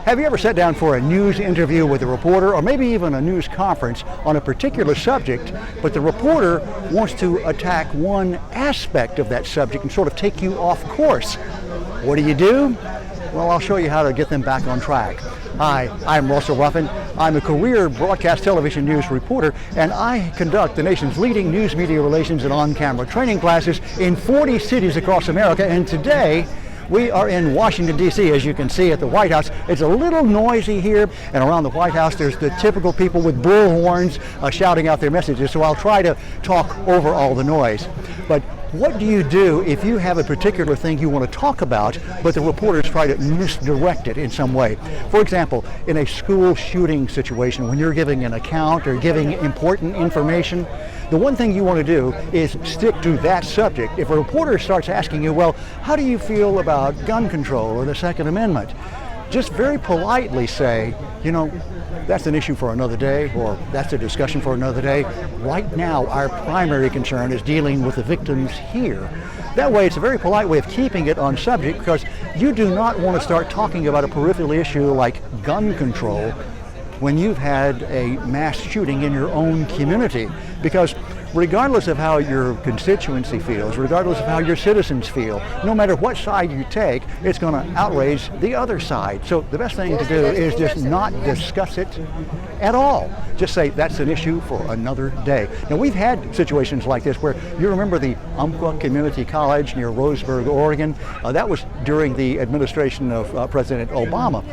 Have you ever sat down for a news interview with a reporter, or maybe even a news conference on a particular subject, but the reporter wants to attack one aspect of that subject and sort of take you off course? What do? Well, I'll show you how to get them back on track. Hi, I'm Russell Ruffin. I'm a career broadcast television news reporter, and I conduct the nation's leading news media relations and on-camera training classes in 40 cities across America. And today, we are in Washington, D.C., as you can see at the White House. It's a little noisy here, and around the White House there's the typical people with bullhorns shouting out their messages, so I'll try to talk over all the noise. But what do you do if you have a particular thing you want to talk about, but the reporters try to misdirect it in some way? For example, in a school shooting situation, when you're giving an account or giving important information, the one thing you want to do is stick to that subject. If a reporter starts asking you, well, how do you feel about gun control or the Second Amendment? Just very politely say, you know, that's an issue for another day, or that's a discussion for another day. Right now, our primary concern is dealing with the victims here. That way, it's a very polite way of keeping it on subject, because you do not want to start talking about a peripheral issue like gun control when you've had a mass shooting in your own community. Because regardless of how your constituency feels, regardless of how your citizens feel, no matter what side you take, it's going to outrage the other side. So the best thing to do is just not discuss it at all. Just say that's an issue for another day. Now, we've had situations like this where you remember the Umpqua Community College near Roseburg, Oregon. That was during the administration of President Obama.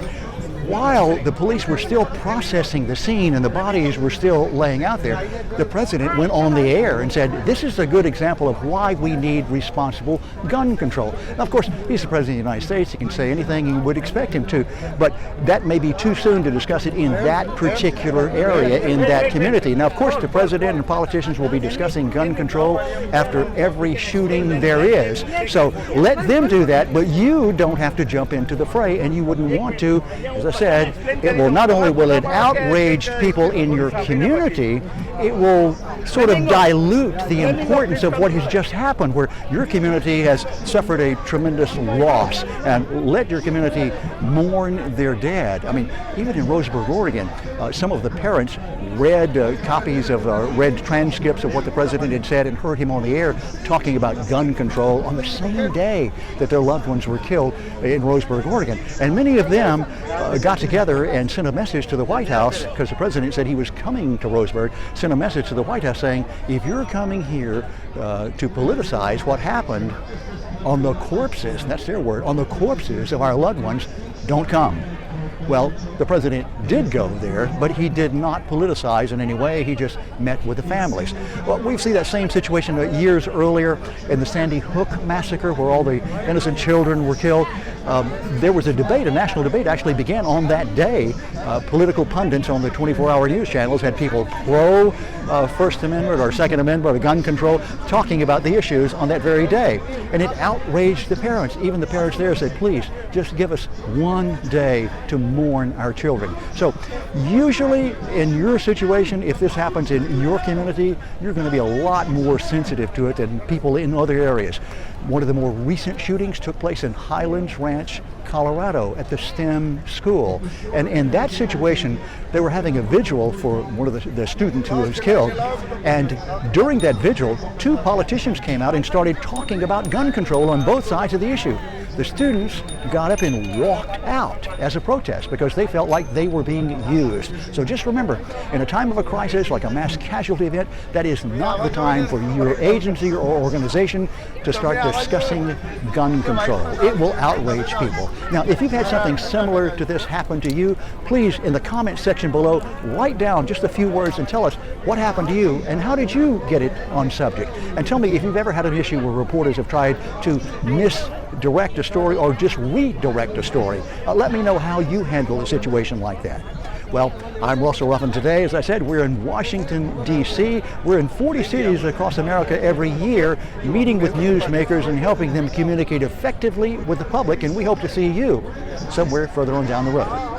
While the police were still processing the scene and the bodies were still laying out there, the president went on the air and said, this is a good example of why we need responsible gun control. Now, of course, he's the president of the United States. He can say anything you would expect him to, but that may be too soon to discuss it in that particular area, in that community. Now, of course, the president and politicians will be discussing gun control after every shooting there is. So let them do that, but you don't have to jump into the fray, and you wouldn't want to. As I said, it will not only will it outrage people in your community, it will sort of dilute the importance of what has just happened, where your community has suffered a tremendous loss, and let your community mourn their dead. I mean, even in Roseburg, Oregon, some of the parents read copies of read transcripts of what the president had said and heard him on the air talking about gun control on the same day that their loved ones were killed in Roseburg, Oregon. And many of them got together and sent a message to the White House, because the president said he was coming to Roseburg, sent a message to the White House saying, if you're coming here to politicize what happened on the corpses, and that's their word, on the corpses of our loved ones, don't come. Well, the president did go there, but he did not politicize in any way. He just met with the families. Well, we've seen that same situation years earlier in the Sandy Hook massacre, where all the innocent children were killed. There was a debate, a national debate actually began on that day. Political pundits on the 24-hour news channels had people pro First Amendment or Second Amendment or gun control talking about the issues on that very day. And it outraged the parents. Even the parents there said, please, just give us one day to mourn our children. So usually in your situation, if this happens in your community, you're going to be a lot more sensitive to it than people in other areas. One of the more recent shootings took place in Highlands Ranch, Colorado, at the STEM school. And in that situation, they were having a vigil for one of the students who was killed. And during that vigil, two politicians came out and started talking about gun control on both sides of the issue. The students got up and walked out as a protest because they felt like they were being used. So just remember, in a time of a crisis like a mass casualty event, that is not the time for your agency or organization to start discussing gun control. It will outrage people. Now, if you've had something similar to this happen to you, please, in the comment section below, write down just a few words and tell us what happened to you and how did you get it on subject. And tell me if you've ever had an issue where reporters have tried to misdirect a story or just redirect a story. Let me know how you handle a situation like that. Well, I'm Russell Ruffin today. As I said, we're in Washington, D.C. We're in 40 cities across America every year, meeting with newsmakers and helping them communicate effectively with the public, and we hope to see you somewhere further on down the road.